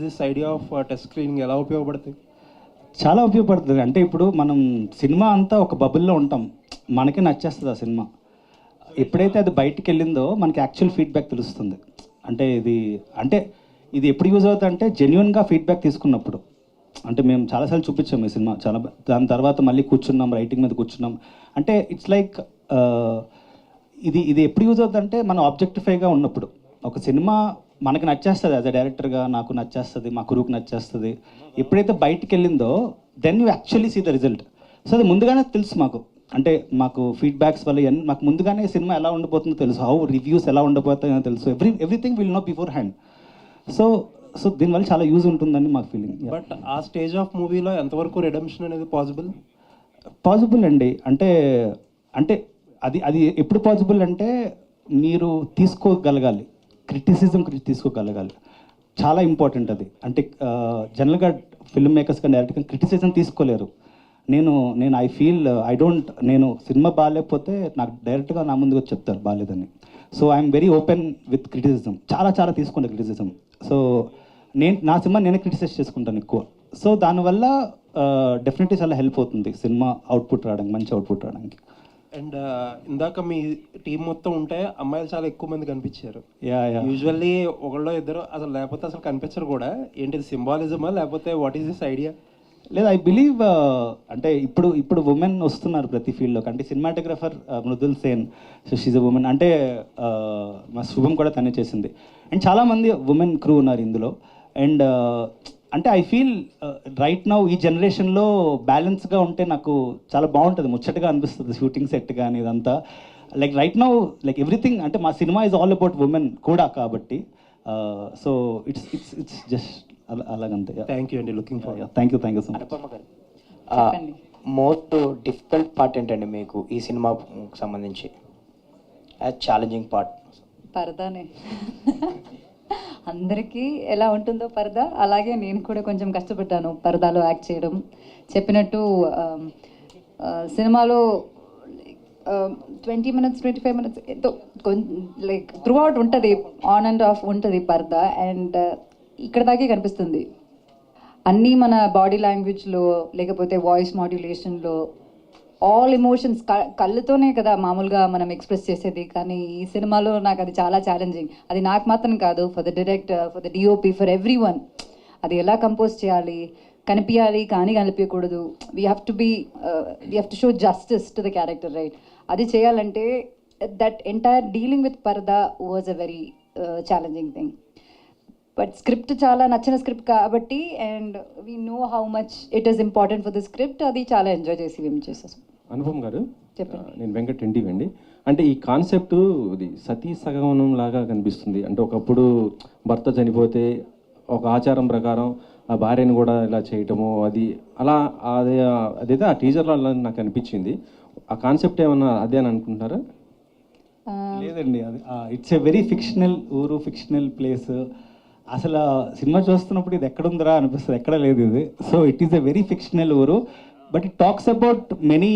This idea of test screening ఎలా ఉపయోగపడుతుంది? చాలా ఉపయోగపడుతుంది. అంటే ఇప్పుడు మనం సినిమా అంతా ఒక బబుల్లో ఉంటాం, మనకి నచ్చేస్తుంది ఆ సినిమా. ఎప్పుడైతే అది బయటికి వెళ్ళిందో మనకి యాక్చువల్ ఫీడ్బ్యాక్ తెలుస్తుంది. అంటే ఇది ఎప్పుడు యూజ్ అవుతుంది అంటే జెన్యున్గా ఫీడ్బ్యాక్ తీసుకున్నప్పుడు. అంటే మేము చాలాసార్లు చూపించాము ఈ సినిమా, దాని తర్వాత మళ్ళీ కూర్చున్నాం, రైటింగ్ మీద కూర్చున్నాం. అంటే ఇట్స్ లైక్ ఇది ఎప్పుడు యూజ్ అవుతుంది అంటే మనం ఆబ్జెక్టిఫైగా ఉన్నప్పుడు. ఒక సినిమా మనకు నచ్చేస్తుంది, యాజ్ అ డైరెక్టర్గా నాకు నచ్చేస్తుంది, మా కురుకు నచ్చేస్తుంది. ఎప్పుడైతే బయటికి వెళ్ళిందో then you actually see the result. So అది ముందుగానే తెలుసు మాకు. అంటే మాకు ఫీడ్బ్యాక్స్ వల్ల మాకు ముందుగానే సినిమా ఎలా ఉండబోతుందో తెలుసు, హౌ రివ్యూస్ ఎలా ఉండబోతాయో తెలుసు, everything will know before hand. So దీనివల్ల చాలా యూజ్ ఉంటుందని మాకు ఫీలింగ్. బట్ ఆ స్టేజ్ ఆఫ్ మూవీలో ఎంతవరకు రిడెంప్షన్ అనేది పాసిబుల్ అండి. అంటే అది ఎప్పుడు పాసిబుల్ అంటే మీరు తీసుకోగలగాలి, క్రిటిసిజం తీసుకోగలగాలి. చాలా ఇంపార్టెంట్ అది. అంటే జనరల్గా ఫిల్మ్ మేకర్స్ కానీ డైరెక్ట్గా క్రిటిసిజం తీసుకోలేరు. నేను నేను సినిమా బాగాలేకపోతే నాకు డైరెక్ట్గా నా ముందుకు వచ్చి చెప్తారు బాగాలేదని. So I'm very open with criticism. చాలా తీసుకుంటాను క్రిటిసిజం. సో నా సినిమా నేనే క్రిటిసైజ్ చేసుకుంటాను ఎక్కువ. సో దానివల్ల డెఫినెట్లీ చాలా హెల్ప్ అవుతుంది సినిమా అవుట్పుట్ రావడానికి, మంచి అవుట్పుట్ రావడానికి. అండ్ ఇందాక మీ టీం మొత్తం ఉంటే అమ్మాయిలు చాలా ఎక్కువ మంది కనిపించారు. యా యూజువల్లీ ఒకళ్ళో ఇద్దరు అసలు, లేకపోతే అసలు కనిపించరు కూడా. ఏంటిది సింబాలిజమా లేకపోతే వాట్ ఈస్ దిస్ ఐడియా? లేదు, ఐ బిలీవ్ అంటే ఇప్పుడు ఉమెన్ వస్తున్నారు ప్రతి ఫీల్డ్లోకి. అంటే cinematographer Mridul Sen, so she's a women. అంటే మా శుభం కూడా తనే చేసింది. అండ్ చాలామంది ఉమెన్ క్రూ ఉన్నారు ఇందులో. అండ్ అంటే ఐ ఫీల్ రైట్ నౌ ఈ జనరేషన్లో బ్యాలెన్స్గా ఉంటే నాకు చాలా బాగుంటుంది, ముచ్చటగా అనిపిస్తుంది షూటింగ్ సెట్ కానీ ఇదంతా. Like right now like everything, అంటే మా cinema is all about women కూడా కాబట్టి. సో ఇట్స్ జస్ట్ అలాగంతే. థ్యాంక్ యూ అండి. Looking for. Thank you so much. Anupama garu, most difficult part ఏంటండి మీకు ఈ సినిమాకు సంబంధించి? ఛాలెంజింగ్ పార్ట్ పరదానే. అందరికీ ఎలా ఉంటుందో పరదా, అలాగే నేను కూడా కొంచెం కష్టపడ్డాను పరదాలో యాక్ట్ చేయడం. చెప్పినట్టు సినిమాలో 20 minutes 25 minutes ఎంతో లైక్ త్రూ అవుట్ ఉంటుంది, ఆన్ అండ్ ఆఫ్ ఉంటుంది పరదా. అండ్ ఇక్కడ దాకే కనిపిస్తుంది అన్నీ మన బాడీ లాంగ్వేజ్లో, లేకపోతే వాయిస్ మాడ్యులేషన్లో, ఆల్ ఎమోషన్స్ కళ్ళతోనే కదా మామూలుగా మనం ఎక్స్ప్రెస్ చేసేది. కానీ ఈ సినిమాలో నాకు అది చాలా ఛాలెంజింగ్. అది నాకు మాత్రం కాదు, for the director, for the DOP, for everyone. అది ఎలా కంపోజ్ చేయాలి, కనిపించాలి కానీ కనిపించకూడదు. We have to show justice to the character, right? అది చేయాలంటే that entire dealing with parda was a very challenging thing. But script చాలా నచ్చిన స్క్రిప్ట్ కాబట్టి, and we know how much it is important for the script. అది చాలా enjoy చేసి మేము చేసేసాం. అనుపమ్ గారు, చెప్పండి. నేను వెంకట్ ఎన్టీవీ అండి. అంటే ఈ కాన్సెప్ట్ ఇది సతీ సగమనం లాగా కనిపిస్తుంది. అంటే ఒకప్పుడు భర్త చనిపోతే ఒక ఆచారం ప్రకారం ఆ భార్యను కూడా ఇలా చేయటము, అది అలా అదైతే ఆ టీజర్లో అలా నాకు అనిపించింది. ఆ కాన్సెప్ట్ ఏమన్నా అదే అని అనుకుంటున్నారా? లేదండి, అది ఇట్స్ ఎ వెరీ ఫిక్షనల్ ఊరు, ఫిక్షనల్ ప్లేస్. అసలు సినిమా చూస్తున్నప్పుడు ఇది ఎక్కడుందిరా అనిపిస్తుంది, ఎక్కడ లేదు ఇది. So it is a very fictional ఊరు, but it talks about many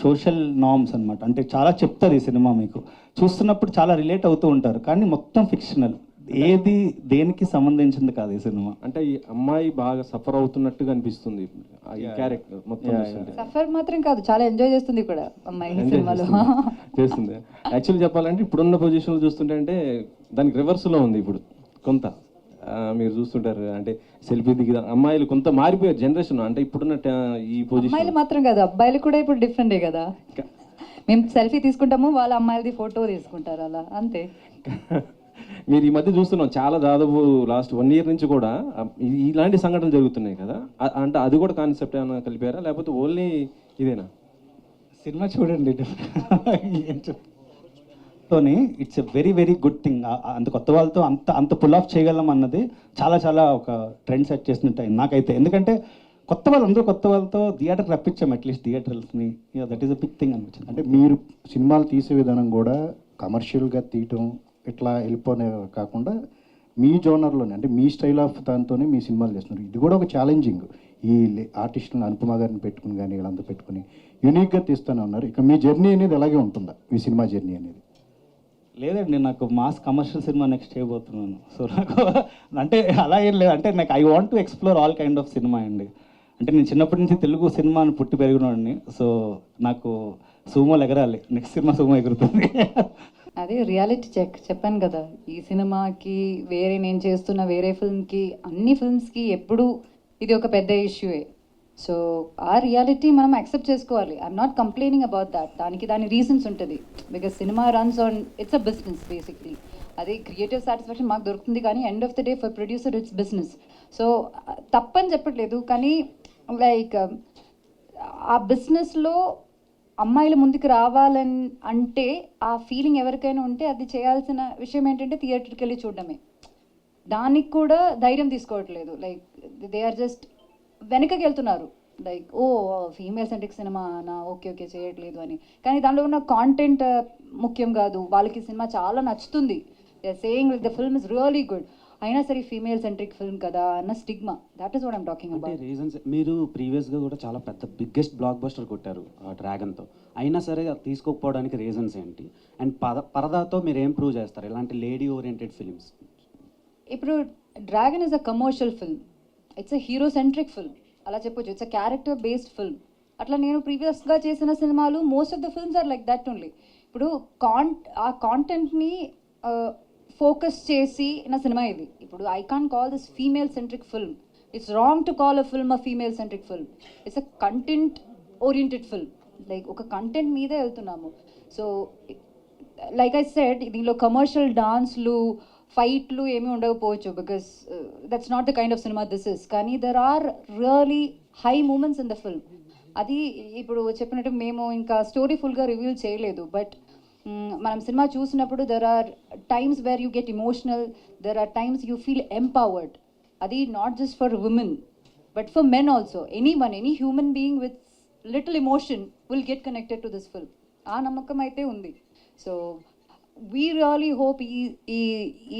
social norms అనమాట. అంటే చాలా చెప్తుంది ఈ సినిమా, మీకు చూస్తున్నప్పుడు చాలా రిలేట్ అవుతూ ఉంటారు, కానీ మొత్తం ఫిక్షనల్, ఏది దేనికి సంబంధించింది కాదు ఈ సినిమా. అంటే ఈ అమ్మాయి బాగా సఫర్ అవుతున్నట్టుగా అనిపిస్తుంది ఈ క్యారెక్టర్ మొత్తం. సఫర్ మాత్రం కాదు, చాలా ఎంజాయ్ చేస్తుంది కూడా అమ్మాయి ఈ సినిమాలో. చేస్తుంది. యాక్చువల్లీ చెప్పాలంటే ఇప్పుడున్న పొజిషన్లో చూస్తుంటే అంటే దానికి రివర్స్లో ఉంది ఇప్పుడు కొంత. మీరు చూస్తుంటారు అంటే సెల్ఫీ దిగి అమ్మాయిలు కొంత మారిపోయారు జనరేషన్. అంటే ఇప్పుడున్న ఈ పొజిషన్ అమ్మాయిలు మాత్రం కాదు, అబ్బాయిలు కూడా ఇప్పుడు డిఫరెంటే కదా. మేము సెల్ఫీ తీసుకుంటాము, వాళ్ళ అమ్మాయిలది ఫోటో తీసుకుంటారు, అలా అంతే. మీరు ఈ మధ్య చూస్తున్నాం చాలా, దాదాపు లాస్ట్ 1 year నుంచి కూడా ఇలాంటి సంఘటనలు జరుగుతున్నాయి కదా. అంటే అది కూడా కాన్సెప్ట్ ఏమైనా కలిపారా లేకపోతే ఓన్లీ ఇదేనా? సినిమా చూడండి. తోని it's a very very good thing. అంత కొత్త వాళ్ళతో అంత పుల్ ఆఫ్ చేయగలం అన్నది చాలా ఒక ట్రెండ్ సెట్ చేసినట్టు అయింది నాకైతే. ఎందుకంటే అందరూ కొత్త వాళ్ళతో థియేటర్ రప్పించాం, అట్లీస్ట్ థియేటర్స్ని. That is a big thing అనిపించింది. అంటే మీరు సినిమాలు తీసే విధానం కూడా కమర్షియల్గా తీయటం ఇట్లా వెళ్ళిపోనే కాకుండా మీ జోనర్లోనే, అంటే మీ స్టైల్ ఆఫ్ దాంతోనే మీ సినిమాలు చేస్తున్నారు. ఇది కూడా ఒక ఛాలెంజింగ్. ఈ ఆర్టిస్టులను అనుపమ గారిని పెట్టుకుని కానీ వీళ్ళంతా పెట్టుకుని యూనిక్గా తీస్తూనే ఉన్నారు. ఇక మీ జర్నీ అనేది అలాగే ఉంటుందా, మీ సినిమా జర్నీ అనేది? లేదండి, నాకు మాస్ కమర్షియల్ సినిమా నెక్స్ట్ చేయబోతున్నాను. సో నాకు అంటే అలా ఏం లేదు, అంటే నాకు I want to explore all kind of cinema అండి. అంటే నేను చిన్నప్పటి నుంచి తెలుగు సినిమాని పుట్టి పెరిగినవాడిని. సో నాకు సుమోలు ఎగరాలి, నెక్స్ట్ సినిమా సుమో ఎగురుతుంది. అదే రియాలిటీ చెక్ చెప్పాను కదా, ఈ సినిమాకి వేరే నేను చేస్తున్న వేరే ఫిల్మ్కి అన్ని ఫిల్మ్స్కి ఎప్పుడు ఇది ఒక పెద్ద ఇష్యూయే. సో ఆ రియాలిటీ మనం యాక్సెప్ట్ చేసుకోవాలి. I'm not complaining about that. దాని రీజన్స్ ఉంటుంది. Because cinema runs on, it's a business basically. అది క్రియేటివ్ సాటిస్ఫాక్షన్ మాకు దొరుకుతుంది, కానీ end of the day for producer it's business. So తప్పని చెప్పట్లేదు, కానీ లైక్ ఆ బిజినెస్లో అమ్మాయిలు ముందుకు రావాలని అంటే ఆ ఫీలింగ్ ఎవరికైనా ఉంటే అది చేయాల్సిన విషయం ఏంటంటే థియేటర్కి వెళ్ళి చూడడమే. దానికి కూడా ధైర్యం తీసుకోవట్లేదు. లైక్ దే ఆర్ జస్ట్ వెనకకి వెళ్తున్నారు. లైక్ ఓ ఫీమేల్ సెంట్రిక్ సినిమా నా ఓకే చేయట్లేదు అని. కానీ దాంట్లో ఉన్న కాంటెంట్ ముఖ్యం కాదు, వాళ్ళకి సినిమా చాలా నచ్చుతుంది, they are saying like the film is really good, అయినా సరే ఫీమేల్ సెంట్రిక్ ఫిల్మ్ కదా అన్న stigma. That is what I'm talking అంటే అబౌట్. రీజన్స్ మీరు ప్రీవియస్గా కూడా చాలా పెద్ద బిగ్గెస్ట్ బ్లాక్ బస్టర్ కొట్టారు డ్రాగన్తో, అయినా సరే అది తీసుకోకపోవడానికి రీజన్స్ ఏంటి? అండ్ పరదాతో మీరు ఏం ప్రూవ్ చేస్తారు ఇలాంటి లేడీ ఓరియంటెడ్ ఫిల్మ్స్? ఇప్పుడు Dragon is a commercial film, it's a hero centric film అలా చెప్పొచ్చు. It's a character based film. అట్లా నేను ప్రీవియస్గా చేసిన సినిమాలు most of the films are like that only. ఇప్పుడు ఆ కాంటెంట్ని ఫోకస్ చేసి నా సినిమా ఇది. ఇప్పుడు I can't call this female centric film. It's wrong to call a film a female centric film. It's a content oriented film. Like ఒక content మీదే వెళ్తున్నాము. సో లైక్ ఐ సెడ్, దీనిలో కమర్షియల్ డాన్స్లు ఫైట్లు ఏమీ ఉండకపోవచ్చు, because that's not the kind of cinema this is. కానీ there are really high moments in the film. అది ఇప్పుడు చెప్పినట్టు మేము ఇంకా స్టోరీ ఫుల్గా రివీల్ చేయలేదు, బట్ మనం సినిమా చూసినప్పుడు there are times where you get emotional, there are times you feel empowered. అది not just for women but for men also. Any human being with little emotion will get connected to this film. ఆ నమ్మకం అయితే ఉంది. So we really hope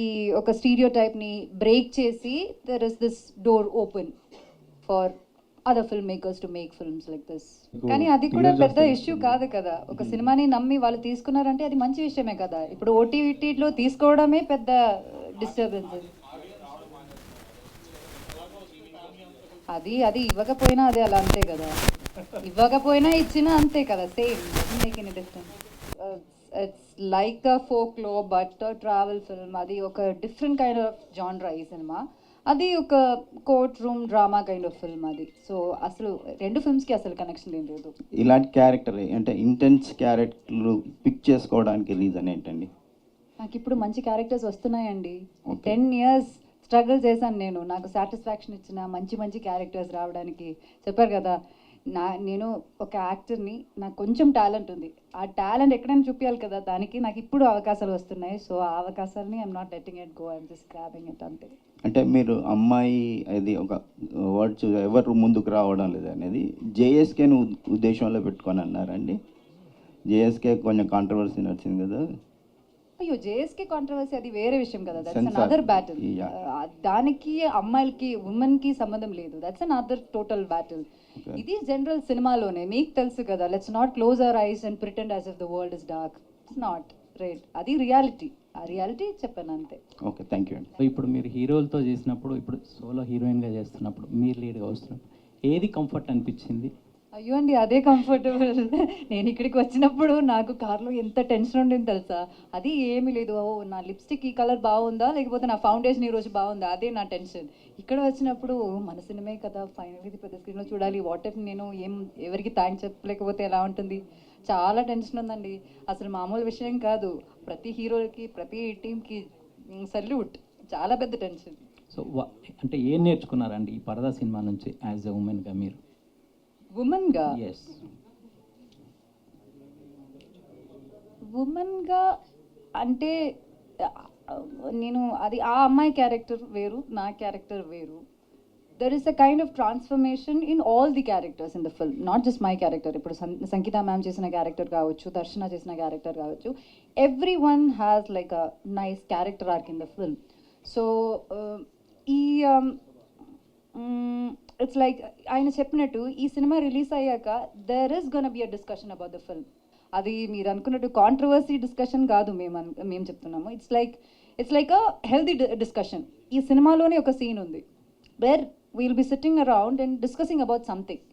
ఈ ఒక stereo టైప్ని break చేసి there is this door open for other film makers to make films like this. కానీ అది కూడా పెద్ద ఇష్యూ కాదు కదా. ఒక సినిమాని నమ్మి వాళ్ళు తీసుకున్నారంటే అది మంచి విషయమే కదా. ఇప్పుడు ఓటీటీలో తీసుకోవడమే పెద్ద డిస్టర్బెన్స్. అది ఇవ్వకపోయినా అది అలా అంతే కదా, ఇవ్వకపోయినా ఇచ్చినా అంతే కదా, same. Make any difference. It's like a folklore but travel film. అది ఒక డిఫరెంట్ కైండ్ ఆఫ్ జాన్రా ఈ సినిమా. అది ఒక courtroom drama kind of film అది. సో అసలు రెండు ఫిల్మ్స్కి అసలు కనెక్షన్ ఏం లేదు. ఇలాంటి క్యారెక్టర్ అంటే ఇంటెన్స్ క్యారెక్టర్లు పిక్ చేసుకోవడానికి రీజన్ ఏంటండి? నాకు ఇప్పుడు మంచి క్యారెక్టర్స్ వస్తున్నాయండి. 10 years స్ట్రగుల్ చేశాను నేను. నాకు సాటిస్ఫాక్షన్ ఇచ్చిన మంచి క్యారెక్టర్స్ రావడానికి. చెప్పారు కదా, నేను ఒక యాక్టర్ని, నాకు కొంచెం టాలెంట్ ఉంది. ఆ టాలెంట్ ఎక్కడైనా చూపించాలి కదా, దానికి నాకు ఇప్పుడు అవకాశాలు వస్తున్నాయి. సో ఆ అవకాశాలని I'm not letting it go, I'm just grabbing it అంతే. అంటే మీరు అమ్మాయి అది ఒక వర్డ్స్ ఎవరు ముందుకు రావడం లేదు అనేది జేఎస్కేని ఉద్దేశంలో పెట్టుకొని అన్నారండి. జేఎస్కే కొంచెం కాంట్రవర్సీ నడిచింది కదా. అయ్యో, జేఎస్కే కాంట్రవర్సీ అది వేరే విషయం కదా. That's another battle. దానికి అమ్మాయిలకి ఉమెన్కి సంబంధం లేదు. That's another total battle. ఇది జనరల్ సినిమాలోనే మీకు తెలుసు కదా. Let's not close our eyes and pretend as if the world is dark. It's not right. అది రియాలిటీ. ఆ రియాలిటీ చెప్పాను అంతే. ఓకే, థ్యాంక్ యూ అండి. ఇప్పుడు మీరు హీరోలతో చేసినప్పుడు, ఇప్పుడు సోలో హీరోయిన్గా చేస్తున్నప్పుడు, మీరు లీడ్గా వస్తున్నప్పుడు ఏది కంఫర్ట్ అనిపించింది? అయ్యో అండి, అదే కంఫర్టబుల్. నేను ఇక్కడికి వచ్చినప్పుడు నాకు కార్లో ఎంత టెన్షన్ ఉండింది తెలుసా. అది ఏమీ లేదు, ఓ నా లిప్స్టిక్ ఈ కలర్ బాగుందా, లేకపోతే నా ఫౌండేషన్ ఈరోజు బాగుందా, అదే నా టెన్షన్. ఇక్కడ వచ్చినప్పుడు మన సినిమా కదా, ఫైనల్ ఇది పెద్ద స్క్రీన్లో చూడాలి, వాట్ ఇఫ్ నేను ఎవరికి థ్యాంక్స్ చెప్పలేకపోతే ఎలా ఉంటుంది. చాలా టెన్షన్ ఉందండి. అసలు మామూలు విషయం కాదు. ప్రతి హీరోకి, ప్రతి టీంకి సల్యూట్. చాలా పెద్ద టెన్షన్. సో అంటే ఏం నేర్చుకున్నారండి ఈ పరదా సినిమా నుంచి యాజ్ ఎ ఉమెన్గా మీరు? ఉమెన్గా ఎస్, ఉమెన్గా అంటే నేను అది ఆ అమ్మాయి క్యారెక్టర్ వేరు, నా క్యారెక్టర్ వేరు. There is a kind of transformation in all the characters in the film, not just my character. ఇప్పుడు సంగీత మ్యామ్ చేసిన క్యారెక్టర్ కావచ్చు, దర్శన చేసిన క్యారెక్టర్ కావచ్చు, every one has like a nice character arc in the film. So ఈ it's like ఆయన చెప్పినట్టు ఈ సినిమా రిలీజ్ అయ్యాక there is gonna be a discussion about the film. అది మీరు అనుకున్నట్టు కాంట్రవర్సీ డిస్కషన్ కాదు మేము చెప్తున్నాము. It's like a healthy discussion. ఈ సినిమాలోనే ఒక సీన్ ఉంది where we'll be sitting around and discussing about something.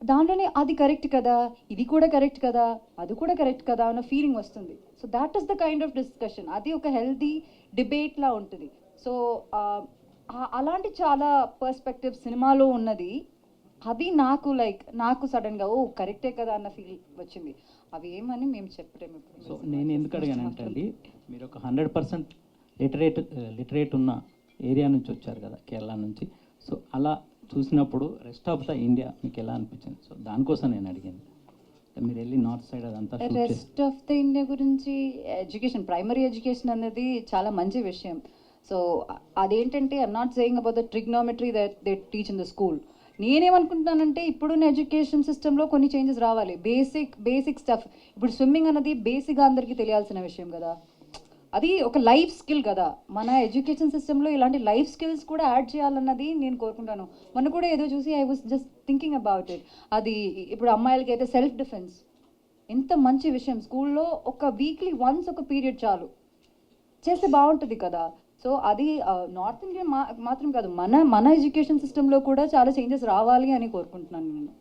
దాంట్లోనే అది కరెక్ట్ కదా, ఇది కూడా కరెక్ట్ కదా, అది కూడా కరెక్ట్ కదా అన్న ఫీలింగ్ వస్తుంది. So that is the kind of discussion. అది ఒక హెల్దీ డిబేట్లా ఉంటుంది. సో అలాంటి చాలా పర్స్పెక్టివ్ సినిమాలో ఉన్నది. అది నాకు సడన్గా ఓ కరెక్టే కదా అన్న ఫీల్ వచ్చింది. అవి ఏమని మేము చెప్పలేము. సో నేను ఎందుకు అడిగానంటే అండి, మీరు ఒక 100% లిటరేట్ ఉన్న ఏరియా నుంచి వచ్చారు కదా, కేరళ నుంచి. సో అలా చూసినప్పుడు రెస్ట్ ఆఫ్ ద ఇండియా మీకు ఎలా అనిపించింది? సో దానికోసం నేను అడిగాను. మీరు వెళ్ళి నార్త్ సైడ్ అదంతా రెస్ట్ ఆఫ్ ద ఇండియా గురించి ఎడ్యుకేషన్, ప్రైమరీ ఎడ్యుకేషన్ అనేది చాలా మంచి విషయం. సో అదేంటంటే I'm not saying about the trigonometry that they teach in the school. నేనేమనుకుంటున్నానంటే ఇప్పుడున్న ఎడ్యుకేషన్ సిస్టంలో కొన్ని చేంజెస్ రావాలి. Basic stuff. ఇప్పుడు స్విమ్మింగ్ అన్నది బేసిక్గా అందరికీ తెలియాల్సిన విషయం కదా, అది ఒక లైఫ్ స్కిల్ కదా. మన ఎడ్యుకేషన్ సిస్టంలో ఇలాంటి లైఫ్ స్కిల్స్ కూడా యాడ్ చేయాలన్నది నేను కోరుకుంటాను. మొన్న కూడా ఏదో చూసి I was just thinking about it. అది ఇప్పుడు అమ్మాయిలకి అయితే సెల్ఫ్ డిఫెన్స్ ఎంత మంచి విషయం. స్కూల్లో ఒక వీక్లీ వన్స్ ఒక పీరియడ్ చాలు చేస్తే బాగుంటుంది కదా. సో అది నార్త్ ఇండియా మాత్రం కాదు, మన ఎడ్యుకేషన్ సిస్టంలో కూడా చాలా చేంజెస్ రావాలి అని కోరుకుంటున్నాను నేను.